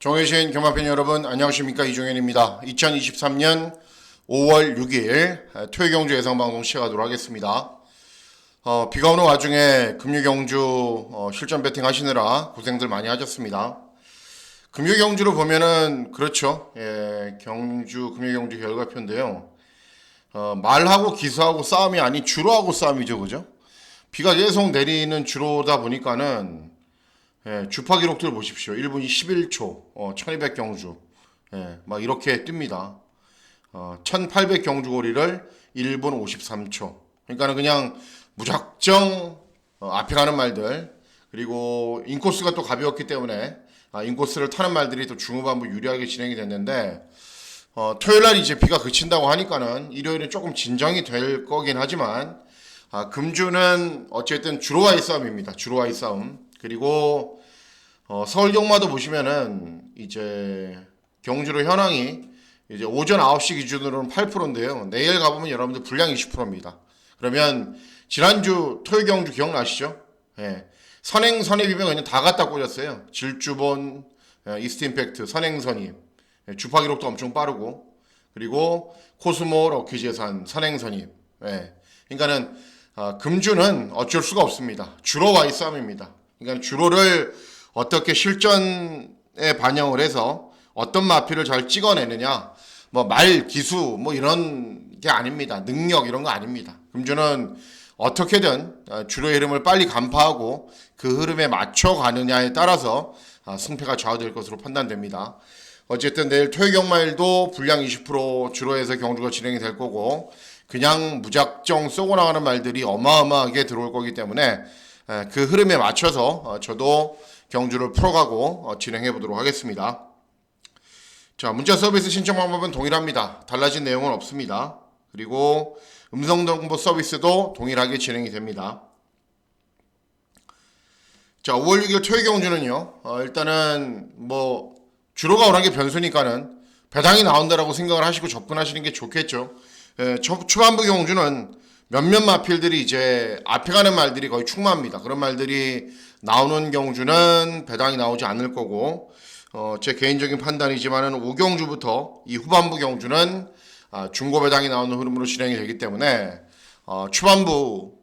종해신 경마팬 여러분 안녕하십니까, 이종현입니다. 2023년 5월 6일 토요경주 예상방송 시작하도록 하겠습니다. 비가 오는 와중에 금유경주 실전 배팅 하시느라 고생들 많이 하셨습니다. 금유경주로 보면은 그렇죠. 경주 금유경주 결과표인데요. 말하고 기수하고 싸움이 아닌 주로하고 싸움이죠, 그죠? 비가 계속 내리는 주로다 보니까는 주파 기록들을 보십시오. 1분 11초, 1200 경주, 막 이렇게 뜹니다. 1800 경주 거리를 1분 53초. 그러니까는 그냥 무작정 앞에 가는 말들, 그리고 인코스가 또 가벼웠기 때문에 인코스를 타는 말들이 또 중후반부 유리하게 진행이 됐는데, 토요일날 이제 비가 그친다고 하니까는 일요일은 조금 진정이 될 거긴 하지만, 금주는 어쨌든 주로와의 싸움입니다. 주로와의 싸움. 그리고 서울 경마도 보시면은 이제 경주로 현황이 이제 오전 9시 기준으로는 8%인데요. 내일 가보면 여러분들 불량 20%입니다. 그러면 지난주 토요 경주 기억나시죠? 선행 선입이면 그냥 다 갖다 꽂았어요. 질주본, 이스트 임팩트, 선행 선입, 주파 기록도 엄청 빠르고, 그리고 코스모, 럭키재산, 선행 선입. 그러니까는 금주는 어쩔 수가 없습니다. 주로와의 싸움입니다. 그러니까 주로를 어떻게 실전에 반영을 해서 어떤 마피를 잘 찍어내느냐, 뭐 말 기수 뭐 이런 게 아닙니다. 능력 이런 거 아닙니다. 금주는 어떻게든 주로의 흐름을 빨리 간파하고 그 흐름에 맞춰 가느냐에 따라서 승패가 좌우될 것으로 판단됩니다. 어쨌든 내일 토요경마일도 불량 20% 주로에서 경주가 진행이 될 거고, 그냥 무작정 쏘고 나가는 말들이 어마어마하게 들어올 거기 때문에 그 흐름에 맞춰서 저도 경주를 풀어가고 진행해 보도록 하겠습니다. 자, 문자 서비스 신청 방법은 동일합니다. 달라진 내용은 없습니다. 그리고 음성 정보 서비스도 동일하게 진행이 됩니다. 자, 5월 6일 토요 경주는요, 일단은 뭐 주로가 워낙에 변수니까는 배당이 나온다라고 생각을 하시고 접근하시는 게 좋겠죠. 초반부 경주는 몇몇 마필들이 이제 앞에 가는 말들이 거의 충만합니다. 그런 말들이 나오는 경주는 배당이 나오지 않을 거고, 제 개인적인 판단이지만은 5경주부터 이 후반부 경주는 중고 배당이 나오는 흐름으로 진행이 되기 때문에 초반부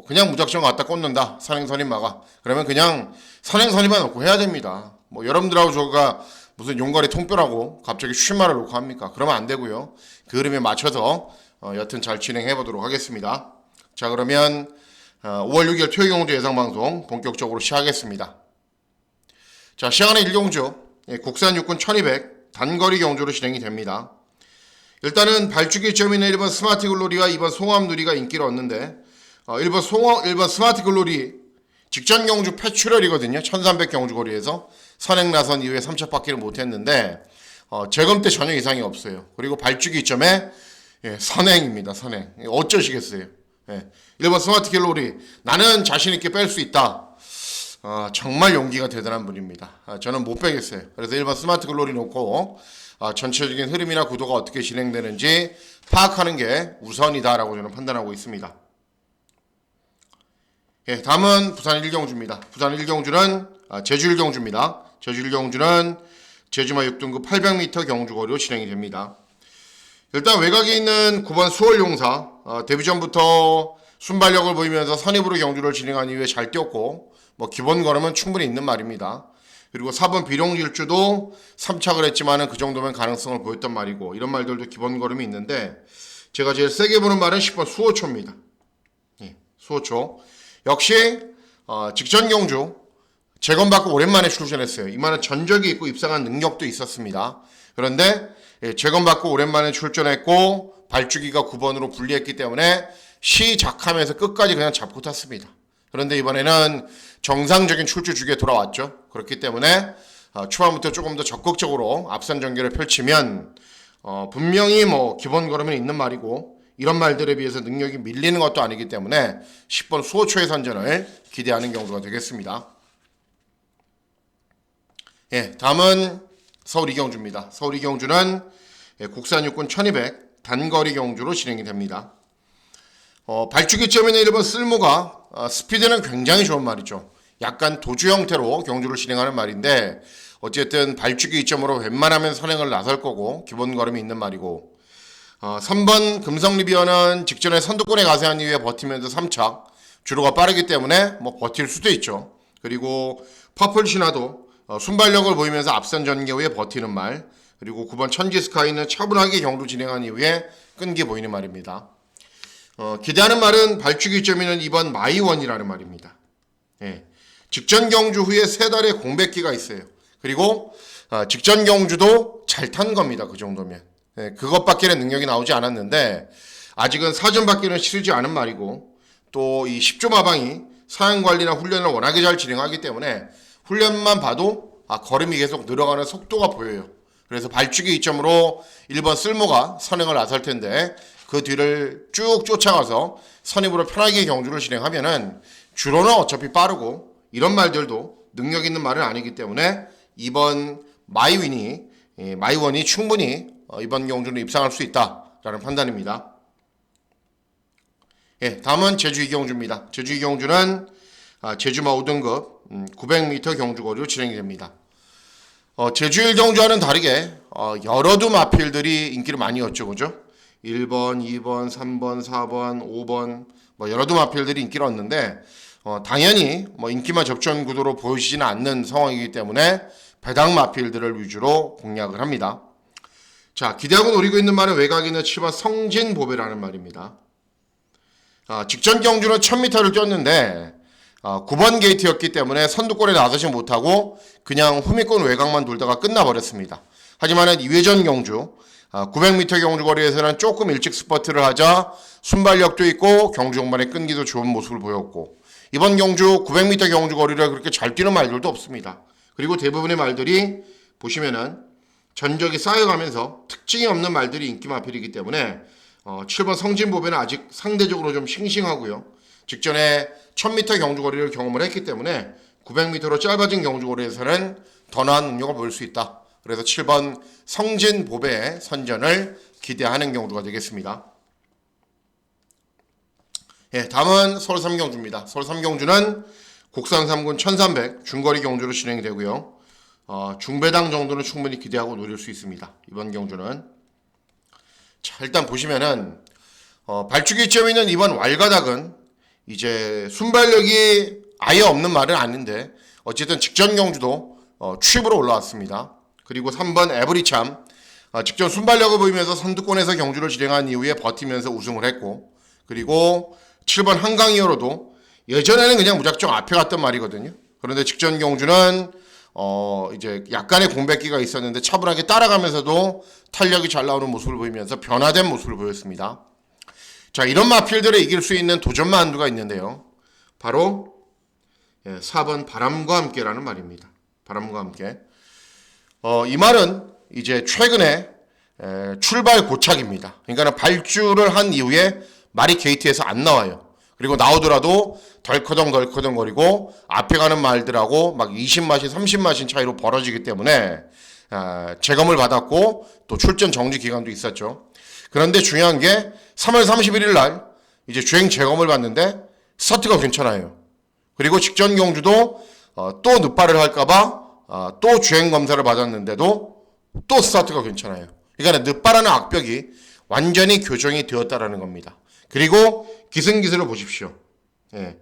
그냥 무작정 갖다 꽂는다, 선행선임마가, 그러면 그냥 선행선임만 놓고 해야 됩니다. 뭐 여러분들하고 저가 무슨 용거리 통뼈라고 갑자기 쉰말을 놓고 합니까? 그러면 안 되고요. 그 흐름에 맞춰서 여튼 잘 진행해 보도록 하겠습니다. 자, 그러면 5월 6일 토요경주 예상방송 본격적으로 시작하겠습니다. 자, 시간은 1경주 국산 육군 1200 단거리 경주로 진행이 됩니다. 일단은 발주기 점 있는 1번 스마트 글로리와 2번 송암 누리가 인기를 얻는데, 1번 스마트 글로리 직전 경주 패출혈이거든요. 1300 경주 거리에서 선행 나선 이후에 3차 바퀴를 못했는데 재검 때 전혀 이상이 없어요. 그리고 발주기 점에 선행입니다. 선행. 어쩌시겠어요. 1번 스마트 갤러리, 나는 자신있게 뺄 수 있다. 정말 용기가 대단한 분입니다. 저는 못 빼겠어요. 그래서 1번 스마트 글로리 놓고 전체적인 흐름이나 구도가 어떻게 진행되는지 파악하는 게 우선이다라고 저는 판단하고 있습니다. 다음은 부산 1경주입니다. 부산 1경주는 제주 1경주입니다. 제주 1경주는 제주마 6등급 800m 경주거리로 진행이 됩니다. 일단 외곽에 있는 9번 수월용사, 데뷔전부터 순발력을 보이면서 선입으로 경주를 진행한 이후에 잘 뛰었고, 뭐 기본 걸음은 충분히 있는 말입니다. 그리고 4번 비룡질주도 3착을 했지만은 그 정도면 가능성을 보였단 말이고, 이런 말들도 기본 걸음이 있는데, 제가 제일 세게 보는 말은 10번 수호초입니다. 수호초. 역시 직전 경주 재검받고 오랜만에 출전했어요. 이만한 전적이 있고 입상한 능력도 있었습니다. 그런데 재검받고 오랜만에 출전했고 발주기가 9번으로 분리했기 때문에 시작하면서 끝까지 그냥 잡고 탔습니다. 그런데 이번에는 정상적인 출주 주기에 돌아왔죠. 그렇기 때문에 초반부터 조금 더 적극적으로 앞선 전개를 펼치면 분명히 뭐 기본 걸음은 있는 말이고, 이런 말들에 비해서 능력이 밀리는 것도 아니기 때문에 10번 수호초의 선전을 기대하는 경우가 되겠습니다. 다음은 서울 2경주입니다. 서울 2경주는 국산 육군 1200 단거리 경주로 진행이 됩니다. 발주기 점에 있는 1번 쓸모가 스피드는 굉장히 좋은 말이죠. 약간 도주 형태로 경주를 진행하는 말인데, 어쨌든 발주기 이점으로 웬만하면 선행을 나설 거고 기본 걸음이 있는 말이고 3번 금성 리비어는 직전에 선두권에 가세한 이후에 버티면서 3착 주로가 빠르기 때문에 뭐 버틸 수도 있죠. 그리고 퍼플 신화도 순발력을 보이면서 앞선 전개 후에 버티는 말, 그리고 9번 천지 스카이는 차분하게 경주 진행한 이후에 끈기 보이는 말입니다. 기대하는 말은 발주기 점이는 2번 마이원이라는 말입니다. 예. 직전 경주 후에 3달의 공백기가 있어요. 그리고 직전 경주도 잘 탄 겁니다. 그 정도면. 예. 그것밖에는 능력이 나오지 않았는데 아직은 사전밖에는 치르지 않은 말이고, 또 이 10조 마방이 사양관리나 훈련을 워낙에 잘 진행하기 때문에 훈련만 봐도 걸음이 계속 늘어가는 속도가 보여요. 그래서 발주기 이점으로 1번 쓸모가 선행을 나설 텐데 그 뒤를 쭉 쫓아가서 선임으로 편하게 경주를 진행하면은 주로는 어차피 빠르고 이런 말들도 능력 있는 말은 아니기 때문에 2번 마이원이 충분히 이번 경주는 입상할 수 있다라는 판단입니다. 예, 다음은 제주 이경주입니다. 제주 이경주는 제주마 5등급 900m 경주거리로 진행이 됩니다. 제주 1경주와는 다르게 여러 두 마필들이 인기를 많이 얻죠. 그죠? 1번, 2번, 3번, 4번, 5번 뭐 여러 두 마필들이 인기를 얻는데 당연히 뭐 인기만 접전 구도로 보여지지는 않는 상황이기 때문에 배당 마필들을 위주로 공략을 합니다. 자, 기대하고 노리고 있는 말은 외곽에 있는 7번 성진보배라는 말입니다. 직전 경주는 1000m를 뛰었는데 9번 게이트였기 때문에 선두권에 나서지 못하고 그냥 후미권 외곽만 돌다가 끝나버렸습니다. 하지만 2회전 경주 900m 경주 거리에서는 조금 일찍 스퍼트를 하자 순발력도 있고 경주 종반에 끈기도 좋은 모습을 보였고, 이번 경주 900m 경주 거리를 그렇게 잘 뛰는 말들도 없습니다. 그리고 대부분의 말들이 보시면은 전적이 쌓여가면서 특징이 없는 말들이 인기 마필이기 때문에 7번 성진보배는 아직 상대적으로 좀 싱싱하고요. 직전에 1000m 경주거리를 경험을 했기 때문에 900m로 짧아진 경주거리에서는 더 나은 능력을 보일 수 있다. 그래서 7번 성진보배의 선전을 기대하는 경주가 되겠습니다. 예, 다음은 서울 3경주입니다. 서울 3경주는 곡산 3군 1300 중거리 경주로 진행이 되고요. 중배당 정도는 충분히 기대하고 노릴 수 있습니다. 이번 경주는. 자, 일단 보시면은 발주기 점에 있는 이번 왈가닥은 이제 순발력이 아예 없는 말은 아닌데 어쨌든 직전 경주도 취입으로 올라왔습니다. 그리고 3번 에브리참 직전 순발력을 보이면서 선두권에서 경주를 진행한 이후에 버티면서 우승을 했고, 그리고 7번 한강이어로도 예전에는 그냥 무작정 앞에 갔던 말이거든요. 그런데 직전 경주는 이제 약간의 공백기가 있었는데 차분하게 따라가면서도 탄력이 잘 나오는 모습을 보이면서 변화된 모습을 보였습니다. 자, 이런 마필들을 이길 수 있는 도전마 한두가 있는데요. 바로 4번 바람과 함께라는 말입니다. 바람과 함께. 이 말은 이제 최근에 출발 고착입니다. 그러니까 발주를 한 이후에 말이 게이트에서 안 나와요. 그리고 나오더라도 덜커덩 거리고 앞에 가는 말들하고 막 20마신 30마신 차이로 벌어지기 때문에 재검을 받았고 또 출전 정지 기간도 있었죠. 그런데 중요한 게 3월 31일 날 이제 주행 재검을 받는데 스타트가 괜찮아요. 그리고 직전 경주도 또 늦발을 할까봐 또 주행 검사를 받았는데도 또 스타트가 괜찮아요. 그러니까 늦발하는 악벽이 완전히 교정이 되었다라는 겁니다. 그리고 기승기술을 보십시오. 예.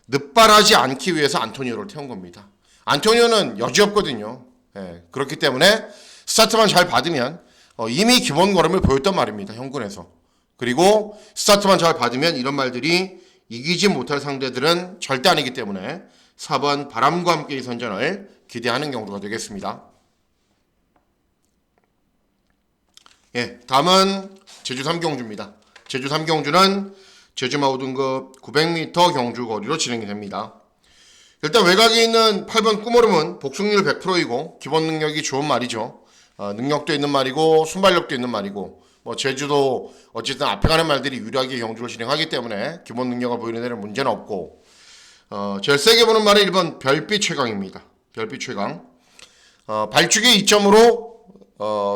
늦발하지 않기 위해서 안토니오를 태운 겁니다. 안토니오는 여지없거든요. 예. 그렇기 때문에 스타트만 잘 받으면 이미 기본 걸음을 보였단 말입니다. 현군에서. 그리고 스타트만 잘 받으면 이런 말들이 이기지 못할 상대들은 절대 아니기 때문에 4번 바람과 함께의 선전을 기대하는 경우가 되겠습니다. 예, 다음은 제주 3경주입니다. 제주 3경주는 제주마 5등급 900m 경주 거리로 진행이 됩니다. 일단 외곽에 있는 8번 꿈오름은 복승률 100%이고 기본 능력이 좋은 말이죠. 능력도 있는 말이고 순발력도 있는 말이고, 뭐 제주도 어쨌든 앞에 가는 말들이 유리하게 경주를 진행하기 때문에 기본 능력을 보이는 데는 문제는 없고, 제일 세게 보는 말은 1번 별빛 최강입니다. 별빛 최강. 발주기 이점으로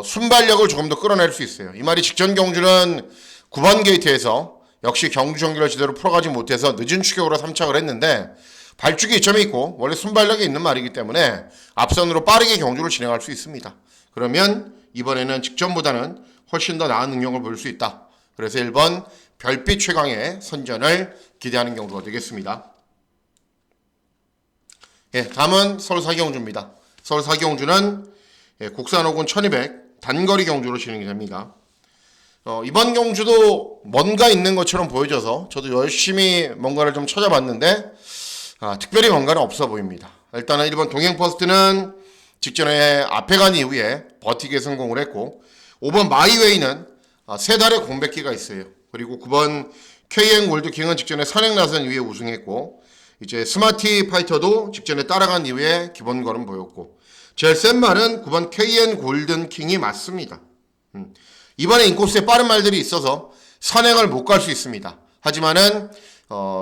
순발력을 조금 더 끌어낼 수 있어요. 이 말이 직전 경주는 9번 게이트에서 역시 경주 정기를 제대로 풀어가지 못해서 늦은 추격으로 3착을 했는데 발주기 이점이 있고 원래 순발력이 있는 말이기 때문에 앞선으로 빠르게 경주를 진행할 수 있습니다. 그러면 이번에는 직전보다는 훨씬 더 나은 능력을 보일 수 있다. 그래서 1번 별빛 최강의 선전을 기대하는 경주가 되겠습니다. 예, 다음은 서울 사기경주입니다. 서울 사기경주는 국산 5군 1200 단거리 경주로 진행이 됩니다. 이번 경주도 뭔가 있는 것처럼 보여져서 저도 열심히 뭔가를 좀 찾아봤는데 특별히 뭔가는 없어 보입니다. 일단은 1번 동행퍼스트는 직전에 앞에 간 이후에 버티기에 성공을 했고 5번 마이웨이는 3달의 공백기가 있어요. 그리고 9번 KN 골드킹은 직전에 선행 나선 이후에 우승했고 이제 스마티 파이터도 직전에 따라간 이후에 기본 걸음 보였고 제일 센 말은 9번 KN 골든킹이 맞습니다. 이번에 인코스에 빠른 말들이 있어서 선행을 못 갈 수 있습니다. 하지만은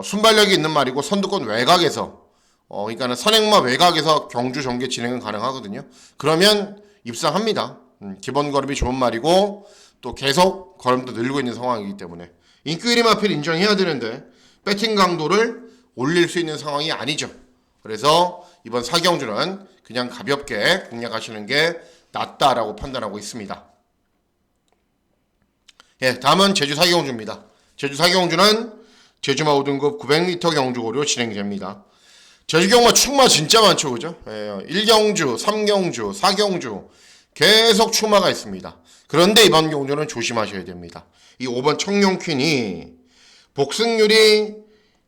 순발력이 있는 말이고 선두권 외곽에서 그러니까는 선행마 외곽에서 경주 전개 진행은 가능하거든요. 그러면 입상합니다. 기본 걸음이 좋은 말이고 또 계속 걸음도 늘고 있는 상황이기 때문에 인기 1위 마필 인정해야 되는데 배팅 강도를 올릴 수 있는 상황이 아니죠. 그래서 이번 사경주는 그냥 가볍게 공략하시는 게 낫다라고 판단하고 있습니다. 예, 다음은 제주 사경주입니다. 제주 사경주는 제주마 5등급 900m 경주고로 진행됩니다. 제주 경마 축마 진짜 많죠, 그죠? 예, 1경주, 3경주, 4경주 계속 축마가 있습니다. 그런데 이번 경주는 조심하셔야 됩니다. 이 5번 청룡퀸이 복승률이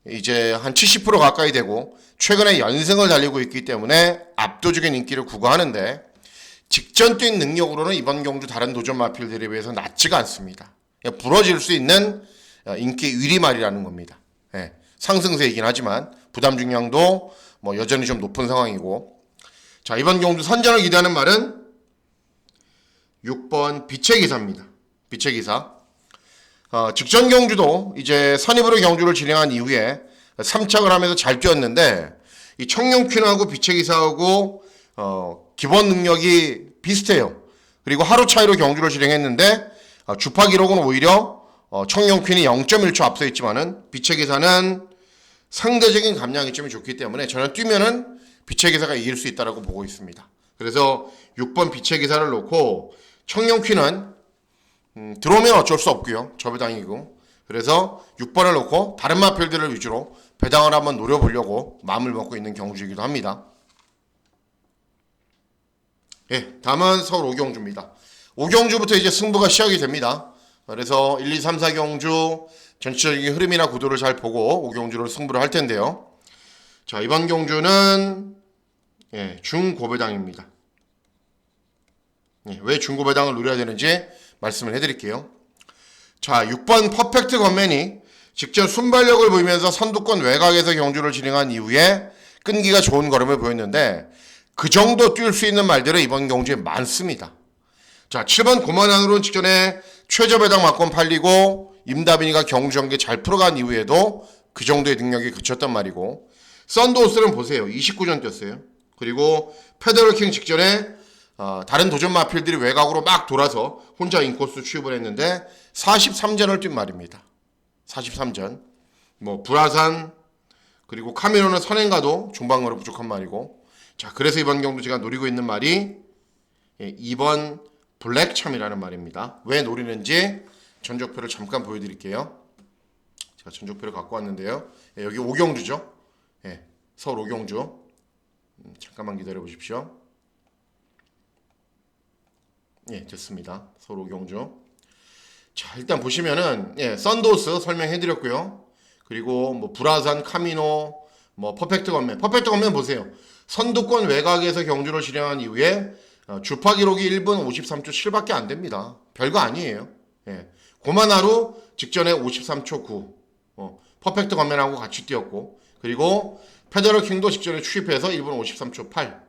이제 한 70% 가까이 되고 최근에 연승을 달리고 있기 때문에 압도적인 인기를 구가하는데 직전 뛴 능력으로는 이번 경주 다른 도전 마필들에 비해서 낮지가 않습니다. 부러질 수 있는 인기 1위 말이라는 겁니다. 예, 상승세이긴 하지만 부담 중량도 뭐 여전히 좀 높은 상황이고 자 이번 경주 선전을 기대하는 말은 6번 빛의 기사입니다. 빛의 기사. 직전 경주도 이제 선입으로 경주를 진행한 이후에 3착을 하면서 잘 뛰었는데 이 청룡퀸하고 빛의 기사하고 기본 능력이 비슷해요. 그리고 하루 차이로 경주를 진행했는데 주파 기록은 오히려 청룡퀸이 0.1초 앞서 있지만은 빛의 기사는 상대적인 감량이 좀 좋기 때문에 저는 뛰면은 빛의 기사가 이길 수 있다라고 보고 있습니다. 그래서 6번 빛의 기사를 놓고 청룡퀸은 들어오면 어쩔 수 없고요. 저배당이고. 그래서 6번을 놓고 다른 마필들을 위주로 배당을 한번 노려보려고 마음을 먹고 있는 경주이기도 합니다. 예, 다음은 서울 5경주입니다. 5경주부터 이제 승부가 시작이 됩니다. 그래서 1, 2, 3, 4경주 전체적인 흐름이나 구도를 잘 보고 5경주로 승부를 할 텐데요. 자, 이번 경주는 중고배당입니다. 왜 중고배당을 노려야 되는지 말씀을 해드릴게요. 자, 6번 퍼펙트 건맨이 직전 순발력을 보이면서 선두권 외곽에서 경주를 진행한 이후에 끈기가 좋은 걸음을 보였는데 그 정도 뛸 수 있는 말들은 이번 경주에 많습니다. 자, 7번 고만한으로는 직전에 최저배당 막권 팔리고 임다빈이가 경주 전개 잘 풀어간 이후에도 그 정도의 능력이 그쳤단 말이고 썬더호스는 보세요. 29전 뛰었어요. 그리고 페더럴킹 직전에 다른 도전 마필들이 외곽으로 막 돌아서 혼자 인코스 취업을 했는데 43전을 뛴 말입니다. 43전. 뭐 불화산 그리고 카미노는 선행가도 중방으로 부족한 말이고 자 그래서 이번 경주 제가 노리고 있는 말이 2번 블랙참이라는 말입니다. 왜 노리는지 전적표를 잠깐 보여드릴게요. 제가 전적표를 갖고 왔는데요. 여기 5경주죠. 서울 5경주. 잠깐만 기다려 보십시오. 예, 됐습니다. 서울 5경주. 자, 일단 보시면은 썬도스 설명해 드렸고요. 그리고 뭐 불화산, 카미노, 뭐 퍼펙트 건맨. 퍼펙트 건맨 보세요. 선두권 외곽에서 경주를 진행한 이후에 주파 기록이 1분 53초 7밖에 안 됩니다. 별거 아니에요. 고만하루 직전에 53초 9. 퍼펙트 건맨하고 같이 뛰었고 그리고 페더럴 킹도 직전에 추입해서 1분 53초 8.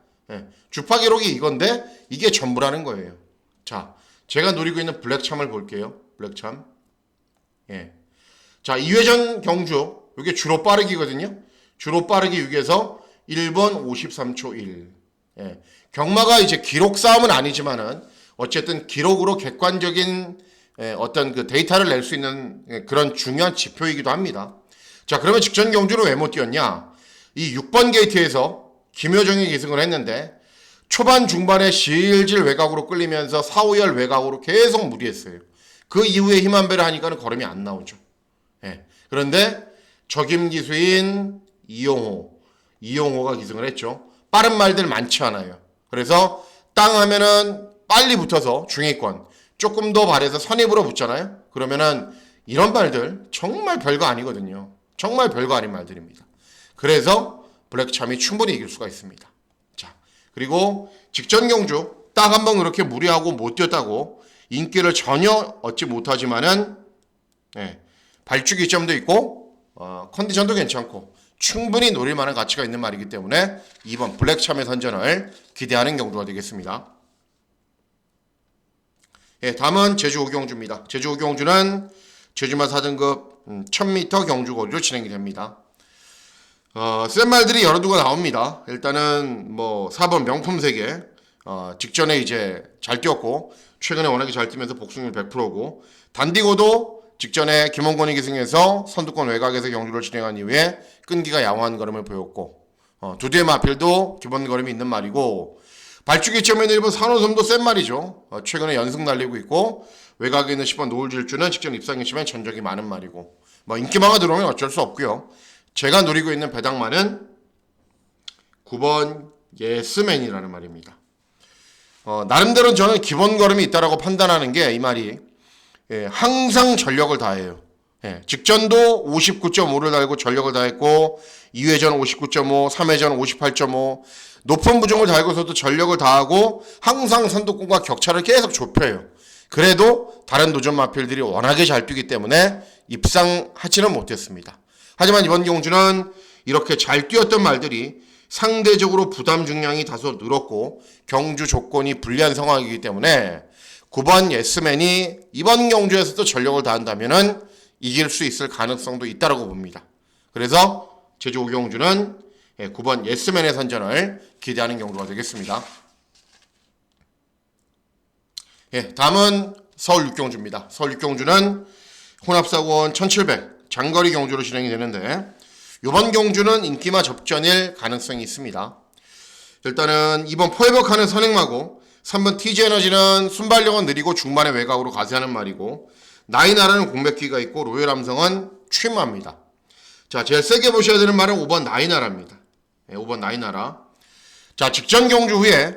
주파 기록이 이건데 이게 전부라는 거예요. 자, 제가 노리고 있는 블랙참을 볼게요. 블랙참. 자, 2회전 경주. 이게 주로 빠르기거든요. 주로 빠르기 6에서 1분 53초 1. 경마가 이제 기록 싸움은 아니지만은 어쨌든 기록으로 객관적인 어떤 그 데이터를 낼 수 있는 그런 중요한 지표이기도 합니다. 자, 그러면 직전 경주로 왜 못 뛰었냐? 이 6번 게이트에서 김효정이 기승을 했는데 초반 중반에 질질 외곽으로 끌리면서 4, 5열 외곽으로 계속 무리했어요. 그 이후에 힘한배를 하니까는 걸음이 안 나오죠. 예. 그런데 적임 기수인 이용호가 기승을 했죠. 빠른 말들 많지 않아요. 그래서 땅 하면은 빨리 붙어서 중위권, 조금 더 발에서 선입으로 붙잖아요. 그러면은 이런 말들 정말 별거 아니거든요. 정말 별거 아닌 말들입니다. 그래서 블랙참이 충분히 이길 수가 있습니다. 자, 그리고 직전 경주 딱 한 번 그렇게 무리하고 못 뛰었다고 인기를 전혀 얻지 못하지만은 발주기 점도 있고 컨디션도 괜찮고 충분히 노릴 만한 가치가 있는 말이기 때문에 이번 블랙참의 선전을 기대하는 경주가 되겠습니다. 다음은 제주 5경주입니다. 제주 5경주는 제주마 4등급 1000m 경주 거리로 진행이 됩니다. 센 말들이 여러 두가 나옵니다. 일단은 뭐 4번 명품 세계 직전에 이제 잘 뛰었고 최근에 워낙에 잘 뛰면서 복승률 100%고 단디고도 직전에 김원권이 기승해서 선두권 외곽에서 경주를 진행한 이후에 끈기가 양호한 걸음을 보였고 두대 마필도 기본 걸음이 있는 말이고 발주기점에는 일본 산호섬도 센 말이죠. 최근에 연승 날리고 있고 외곽에 있는 10번 노을질주는 직전 입상이시면 전적이 많은 말이고 뭐 인기마가 들어오면 어쩔 수 없고요. 제가 노리고 있는 배당마는 9번 예스맨이라는 말입니다. 나름대로 저는 기본 걸음이 있다라고 판단하는 게 이 말이 항상 전력을 다해요. 직전도 59.5를 달고 전력을 다했고 2회전 59.5, 3회전 58.5 높은 부종을 달고서도 전력을 다하고 항상 선두권과 격차를 계속 좁혀요. 그래도 다른 도전 마필들이 워낙에 잘 뛰기 때문에 입상하지는 못했습니다. 하지만 이번 경주는 이렇게 잘 뛰었던 말들이 상대적으로 부담 중량이 다소 늘었고 경주 조건이 불리한 상황이기 때문에 9번 예스맨이 이번 경주에서도 전력을 다한다면 이길 수 있을 가능성도 있다고 봅니다. 그래서 제주 5경주는 9번 예스맨의 선전을 기대하는 경주가 되겠습니다. 다음은 서울 6경주입니다. 서울 6경주는 혼합사고원 1700 장거리 경주로 진행이 되는데 이번 경주는 인기마 접전일 가능성이 있습니다. 일단은 이번 포에버카는 선행마고 3번 TG에너지는 순발력은 느리고 중반에 외곽으로 가세하는 말이고 나이나라는 공백기가 있고 로열함성은 취마입니다. 자, 제일 세게 보셔야 되는 말은 5번 나이나라입니다. 5번 나이나라. 자, 직전 경주 후에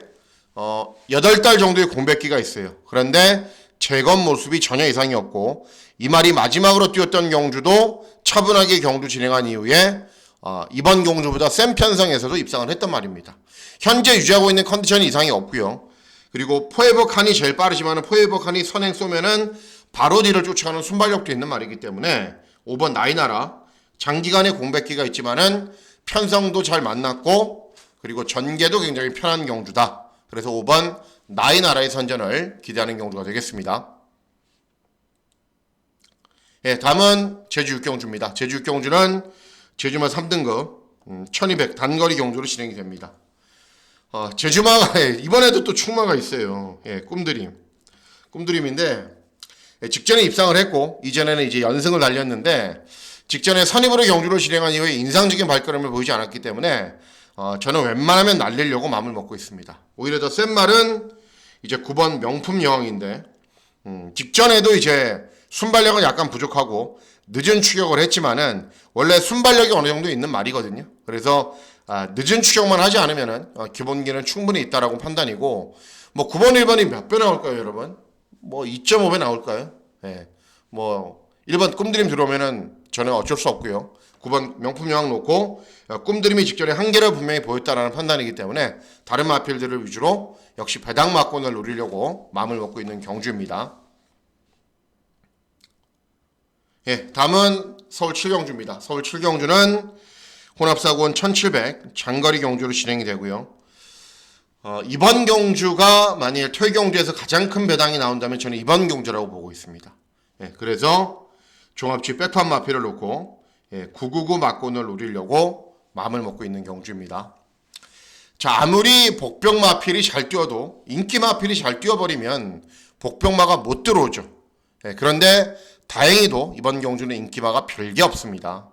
8달 정도의 공백기가 있어요. 그런데 재건 모습이 전혀 이상이 없고 이 말이 마지막으로 뛰었던 경주도 차분하게 경주 진행한 이후에 이번 경주보다 센 편성에서도 입상을 했단 말입니다. 현재 유지하고 있는 컨디션이 이상이 없고요. 그리고 포에버 칸이 제일 빠르지만 포에버 칸이 선행 쏘면은 바로 뒤를 쫓아가는 순발력도 있는 말이기 때문에 5번 나이나라 장기간의 공백기가 있지만은 편성도 잘 만났고 그리고 전개도 굉장히 편한 경주다. 그래서 5번 나이나라의 선전을 기대하는 경주가 되겠습니다. 다음은 제주 6경주입니다. 제주 6경주는 제주마 3등급 1200 단거리 경주로 진행이 됩니다. 제주마가 이번에도 또 충마가 있어요. 꿈드림인데 직전에 입상을 했고 이전에는 이제 연승을 달렸는데 직전에 선입으로 경주를 진행한 이후에 인상적인 발걸음을 보이지 않았기 때문에 저는 웬만하면 날리려고 마음을 먹고 있습니다. 오히려 더 센 말은 이제 9번 명품 여왕인데 직전에도 이제 순발력은 약간 부족하고 늦은 추격을 했지만은 원래 순발력이 어느 정도 있는 말이거든요. 그래서 늦은 추격만 하지 않으면은 기본기는 충분히 있다라고 판단이고 뭐 9번 1번이 몇 배 나올까요, 여러분? 뭐 2.5배 나올까요? 뭐 1번 꿈드림 들어오면은 저는 어쩔 수 없고요. 9번 명품 여왕 놓고 꿈드림이 직전에 한계를 분명히 보였다라는 판단이기 때문에 다른 마필들을 위주로 역시 배당 막권을 노리려고 마음을 먹고 있는 경주입니다. 다음은 서울 7경주입니다. 서울 7경주는 혼합사고원 1700 장거리 경주로 진행이 되고요. 이번 경주가 만일 토요경주에서 가장 큰 배당이 나온다면 저는 이번 경주라고 보고 있습니다. 그래서 종합지 백판 마필을 놓고 999 막권을 노리려고 마음을 먹고 있는 경주입니다. 자, 아무리 복병 마필이 잘 뛰어도 인기 마필이 잘 뛰어버리면 복병마가 못 들어오죠. 그런데 다행히도 이번 경주는 인기마가 별게 없습니다.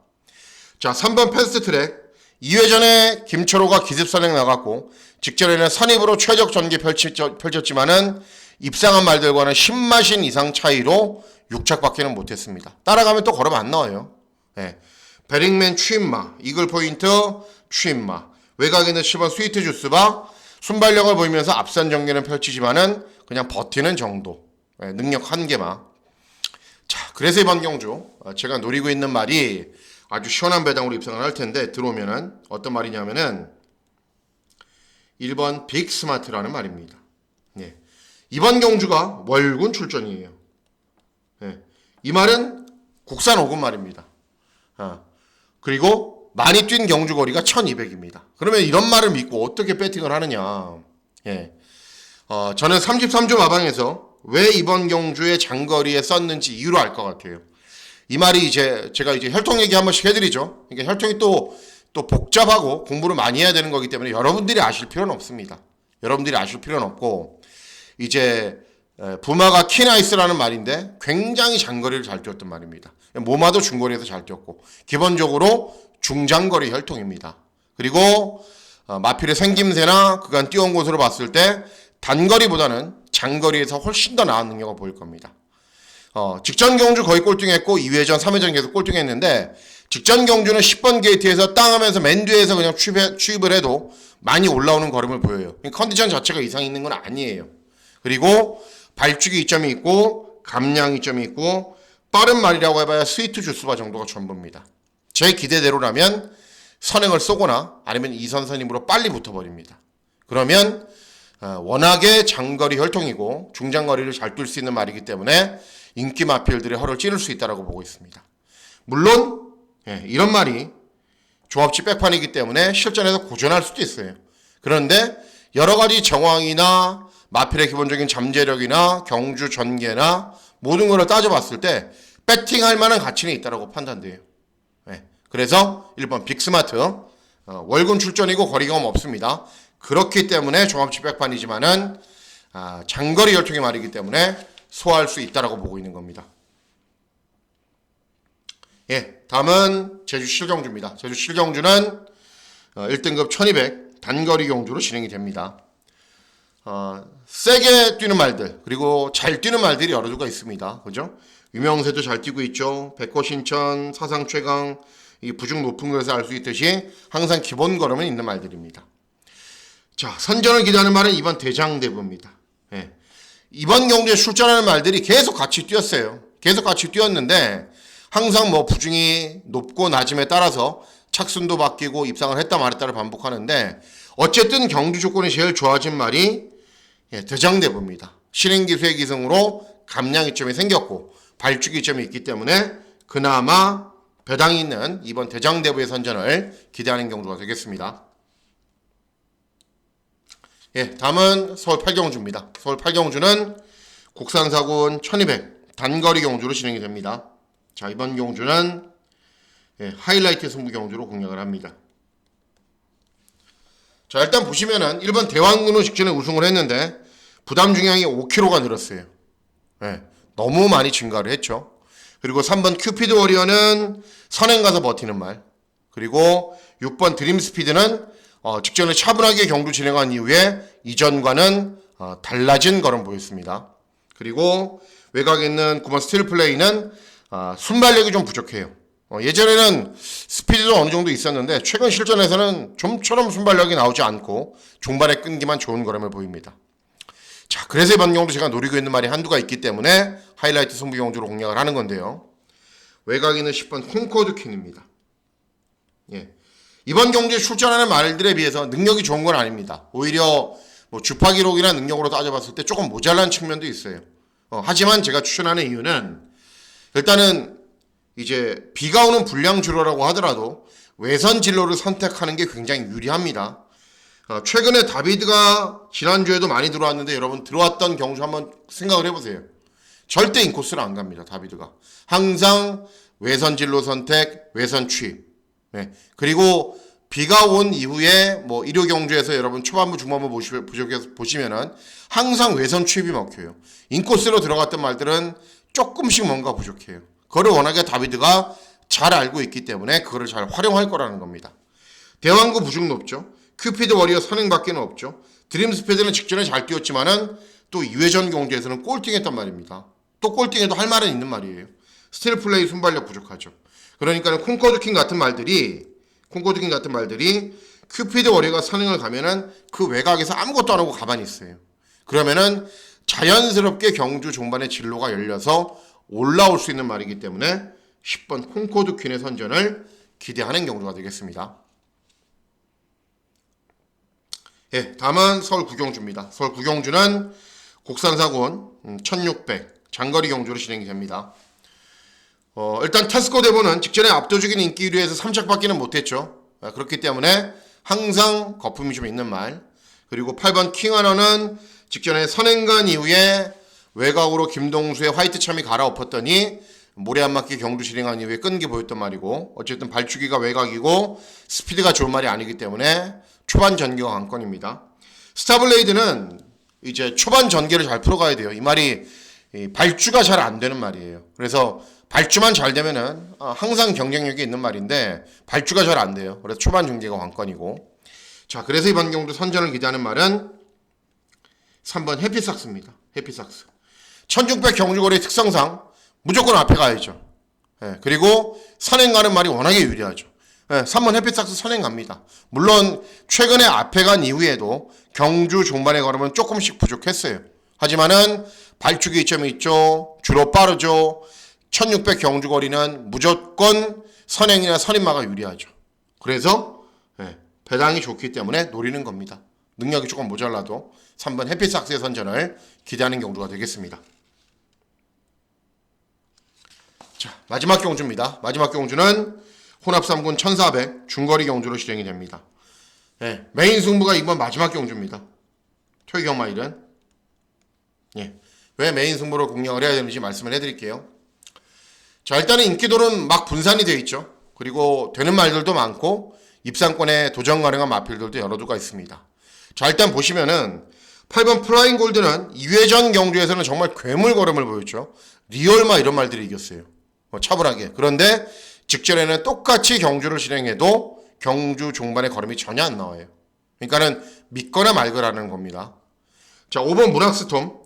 자, 3번 패스트트랙 2회전에 김철호가 기습선행 나갔고 직전에는 선입으로 최적 전개 펼쳤지만은 입상한 말들과는 10마신 이상 차이로 6착밖에는 못했습니다. 따라가면 또 걸으면 안 나와요. 예. 베링맨 추임마, 이글 포인트 추임마, 외곽에 있는 10번 스위트 주스바 순발력을 보이면서 앞선 전개는 펼치지만은 그냥 버티는 정도. 예. 능력 한계마. 자, 그래서 이번 경주 제가 노리고 있는 말이 아주 시원한 배당으로 입상을 할 텐데 들어오면은 어떤 말이냐면은 1번 빅스마트라는 말입니다. 예. 이번 경주가 월군 출전이에요. 예. 이 말은 국산 5군 말입니다. 그리고 많이 뛴 경주 거리가 1200입니다. 그러면 이런 말을 믿고 어떻게 배팅을 하느냐. 예. 저는 33주 마방에서 왜 이번 경주에 장거리에 썼는지 이유로 알 것 같아요. 이 말이 제가 혈통 얘기 한 번씩 해드리죠. 그러니까 혈통이 또 복잡하고 공부를 많이 해야 되는 거기 때문에 여러분들이 아실 필요는 없습니다. 여러분들이 아실 필요는 없고, 부마가 키나이스라는 말인데 굉장히 장거리를 잘 뛰었던 말입니다. 모마도 중거리에서 잘 뛰었고, 기본적으로 중장거리 혈통입니다. 그리고 마필의 생김새나 그간 뛰어온 곳으로 봤을 때 단거리보다는 장거리에서 훨씬 더 나은 능력을 보일 겁니다. 직전 경주 거의 꼴등했고 2회전, 3회전 계속 꼴등했는데 직전 경주는 10번 게이트에서 땅 하면서 맨 뒤에서 그냥 추입을 해도 많이 올라오는 걸음을 보여요. 컨디션 자체가 이상이 있는 건 아니에요. 그리고 발주기 이점이 있고 감량 이점이 있고 빠른 말이라고 해봐야 스위트 주스바 정도가 전부입니다. 제 기대대로라면 선행을 쏘거나 아니면 2선 선임으로 빨리 붙어버립니다. 그러면 워낙에 장거리 혈통이고 중장거리를 잘 뛸 수 있는 말이기 때문에 인기 마필들의 허를 찌를 수 있다고 보고 있습니다. 물론 이런 말이 종합지 백판이기 때문에 실전에서 고전할 수도 있어요. 그런데 여러 가지 정황이나 마필의 기본적인 잠재력이나 경주 전개나 모든 걸 따져봤을 때 배팅할 만한 가치는 있다고 판단돼요. 그래서 1번 빅스마트, 월군 출전이고 거리 경험 없습니다. 그렇기 때문에 종합지 백판이지만은 장거리 혈통의 말이기 때문에 소화할 수 있다고 보고 있는 겁니다. 다음은 제주 실경주입니다. 제주 실경주는 1등급 1200 단거리 경주로 진행이 됩니다. 세게 뛰는 말들 그리고 잘 뛰는 말들이 여러 수가 있습니다. 그죠? 유명세도 잘 뛰고 있죠. 백호신천, 사상 최강, 부중 높은 것에서 알 수 있듯이 항상 기본 걸음은 있는 말들입니다. 자, 선전을 기대하는 말은 이번 대장대부입니다. 이번 경주에 출전하는 말들이 계속 같이 뛰었어요. 계속 같이 뛰었는데 항상 부중이 높고 낮음에 따라서 착순도 바뀌고 입상을 했다 말했다를 반복하는데 어쨌든 경주 조건이 제일 좋아진 말이 대장대부입니다. 실행기수의 기승으로 감량 이점이 생겼고 발주기 이점이 있기 때문에 그나마 배당이 있는 이번 대장대부의 선전을 기대하는 경주가 되겠습니다. 다음은 서울 8경주입니다. 서울 8경주는 국산사군 1200 단거리 경주로 진행이 됩니다. 자, 이번 경주는 하이라이트 승부 경주로 공략을 합니다. 자, 일단 보시면은 1번 대왕군은 직전에 우승을 했는데 부담 중량이 5kg가 늘었어요. 너무 많이 증가를 했죠. 그리고 3번 큐피드 워리어는 선행 가서 버티는 말. 그리고 6번 드림 스피드는 직전에 차분하게 경주 진행한 이후에 이전과는 달라진 걸음 보였습니다. 그리고 외곽에 있는 9번 스틸 플레이는 순발력이 좀 부족해요. 예전에는 스피드도 어느 정도 있었는데 최근 실전에서는 좀처럼 순발력이 나오지 않고 중반에 끈기만 좋은 걸음을 보입니다. 자, 그래서 이번 경주 제가 노리고 있는 말이 한두가 있기 때문에 하이라이트 승부 경주로 공략을 하는 건데요. 외곽에 있는 10번 콩코드 퀸입니다. 이번 경주에 출전하는 말들에 비해서 능력이 좋은 건 아닙니다. 오히려 주파 기록이나 능력으로 따져봤을 때 조금 모자란 측면도 있어요. 하지만 제가 추천하는 이유는 일단은 비가 오는 불량 주로라고 하더라도 외선 진로를 선택하는 게 굉장히 유리합니다. 최근에 다비드가 지난주에도 많이 들어왔는데 여러분 들어왔던 경주 한번 생각을 해보세요. 절대 인코스를 안 갑니다. 다비드가 항상 외선 진로 선택, 외선 취입. 그리고 비가 온 이후에 일요 경주에서 여러분 초반부 중반부 보시면은 항상 외선 취입이 먹혀요. 인코스로 들어갔던 말들은 조금씩 뭔가 부족해요. 그걸 워낙에 다비드가 잘 알고 있기 때문에 그거를 잘 활용할 거라는 겁니다. 대왕구 부중 높죠. 큐피드 워리어 선행밖에는 없죠. 드림스피드는 직전에 잘 뛰었지만은 또 2회전 경주에서는 꼴등했단 말입니다. 또 꼴등해도 할 말은 있는 말이에요. 스틸 플레이 순발력 부족하죠. 그러니까 콩코드킹 같은 말들이 큐피드 워리어가 선행을 가면은 그 외곽에서 아무것도 안 하고 가만히 있어요. 그러면은 자연스럽게 경주 종반의 진로가 열려서 올라올 수 있는 말이기 때문에 10번 콩코드퀸의 선전을 기대하는 경주가 되겠습니다. 예, 다음은 서울 구경주입니다. 서울 구경주는 국산사군 1600 장거리 경주로 진행이 됩니다. 일단 테스코 대본은 직전에 압도적인 인기 1위에서 3착밖에는 못했죠. 그렇기 때문에 항상 거품이 좀 있는 말. 그리고 8번 킹하너는 직전에 선행간 이후에 외곽으로 김동수의 화이트 참이 갈아엎었더니 모래 한 바퀴 경주 진행한 이후에 끈기 보였던 말이고, 어쨌든 발주기가 외곽이고 스피드가 좋은 말이 아니기 때문에 초반 전개가 관건입니다. 스타블레이드는 이제 초반 전개를 잘 풀어가야 돼요. 이 말이 발주가 잘 안 되는 말이에요. 그래서 발주만 잘 되면은 항상 경쟁력이 있는 말인데 발주가 잘 안 돼요. 그래서 초반 전개가 관건이고. 자, 그래서 이번 경주 선전을 기대하는 말은 3번 해피삭스입니다. 해피삭스. 1600 경주거리 특성상 무조건 앞에 가야죠. 예, 그리고 선행 가는 말이 워낙에 유리하죠. 예, 3번 해피삭스 선행 갑니다. 물론 최근에 앞에 간 이후에도 경주 종반에 걸으면 조금씩 부족했어요. 하지만은 발주기 이점이 있죠. 주로 빠르죠. 1600 경주거리는 무조건 선행이나 선임마가 유리하죠. 그래서 배당이 좋기 때문에 노리는 겁니다. 능력이 조금 모자라도 3번 해피삭스의 선전을 기대하는 경주가 되겠습니다. 자, 마지막 경주입니다. 마지막 경주는 혼합 3군 1400 중거리 경주로 진행이 됩니다. 메인 승부가 이번 마지막 경주입니다. 퇴경마일은. 왜 메인 승부를 공략을 해야 되는지 말씀을 해드릴게요. 자, 일단은 인기도는 막 분산이 되어 있죠. 그리고 되는 말들도 많고 입상권에 도전 가능한 마필들도 여러 두가 있습니다. 자, 일단 보시면은 8번 플라잉 골드는 2회전 경주에서는 정말 괴물 걸음을 보였죠. 리얼마 이런 말들이 이겼어요. 차분하게. 그런데 직전에는 똑같이 경주를 진행해도 경주 종반의 걸음이 전혀 안 나와요. 그러니까는 믿거나 말거라는 겁니다. 자, 5번 문학스톰.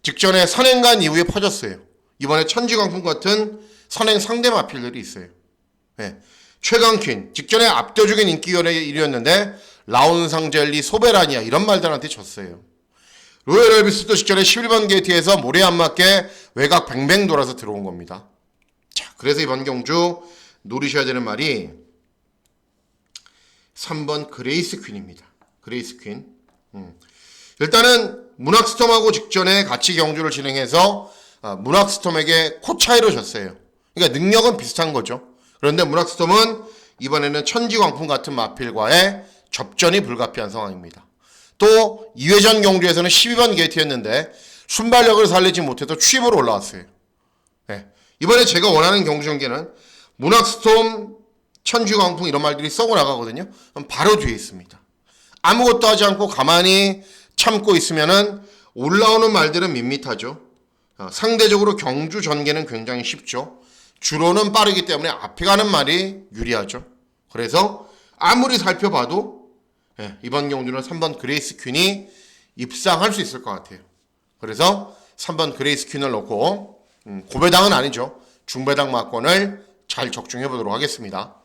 직전에 선행간 이후에 퍼졌어요. 이번에 천지광풍 같은 선행 상대 마필들이 있어요. 최강퀸. 직전에 압도적인 인기열의 일이었는데 라운상젤리, 소베라니아 이런 말들한테 졌어요. 로열 엘비스도 직전에 11번 게이트에서 모래 안 맞게 외곽 뱅뱅 돌아서 들어온 겁니다. 자, 그래서 이번 경주 노리셔야 되는 말이 3번 그레이스 퀸입니다. 그레이스 퀸. 일단은 문학스톰하고 직전에 같이 경주를 진행해서 문학스톰에게 코 차이로 졌어요. 그러니까 능력은 비슷한 거죠. 그런데 문학스톰은 이번에는 천지광풍 같은 마필과의 접전이 불가피한 상황입니다. 또 2회전 경주에서는 12번 게이트였는데 순발력을 살리지 못해서 취입으로 올라왔어요. 이번에 제가 원하는 경주 전개는 문학스톰, 천지광풍 이런 말들이 썩어 나가거든요. 그럼 바로 뒤에 있습니다. 아무것도 하지 않고 가만히 참고 있으면은 올라오는 말들은 밋밋하죠. 상대적으로 경주 전개는 굉장히 쉽죠. 주로는 빠르기 때문에 앞에 가는 말이 유리하죠. 그래서 아무리 살펴봐도 이번 경주는 3번 그레이스 퀸이 입상할 수 있을 것 같아요. 그래서 3번 그레이스 퀸을 넣고 고배당은 아니죠. 중배당 막권을 잘 적중해 보도록 하겠습니다.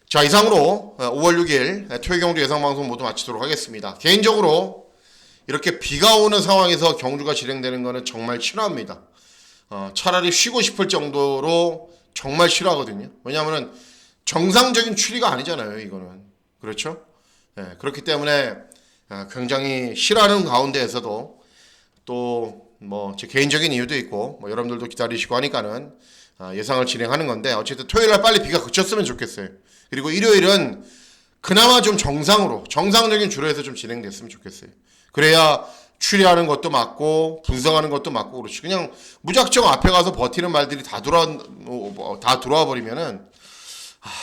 자, 이상으로 5월 6일 토요 경주 예상방송 모두 마치도록 하겠습니다. 개인적으로 이렇게 비가 오는 상황에서 경주가 진행되는 것은 정말 싫어합니다. 차라리 쉬고 싶을 정도로 정말 싫어하거든요. 왜냐하면 정상적인 추리가 아니잖아요, 이거는. 그렇죠? 그렇기 때문에 굉장히 싫어하는 가운데에서도 또 뭐 제 개인적인 이유도 있고 뭐 여러분들도 기다리시고 하니까는 예상을 진행하는 건데, 어쨌든 토요일날 빨리 비가 그쳤으면 좋겠어요. 그리고 일요일은 그나마 좀 정상적인 주로에서 좀 진행됐으면 좋겠어요. 그래야 추리하는 것도 맞고 분석하는 것도 맞고 그렇지. 그냥 무작정 앞에 가서 버티는 말들이 다 들어와 버리면은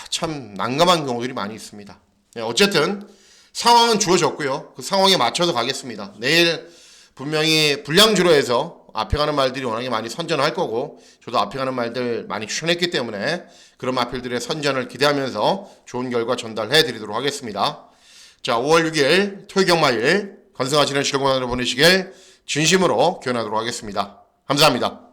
참 난감한 경우들이 많이 있습니다. 어쨌든 상황은 주어졌고요. 그 상황에 맞춰서 가겠습니다. 내일 분명히 불량주로에서 앞에 가는 말들이 워낙에 많이 선전을 할 거고 저도 앞에 가는 말들 많이 추천했기 때문에 그런 마필들의 선전을 기대하면서 좋은 결과 전달해 드리도록 하겠습니다. 자, 5월 6일 토요경마일 건승하시는 즐거운 하루 보내시길 진심으로 기원하도록 하겠습니다. 감사합니다.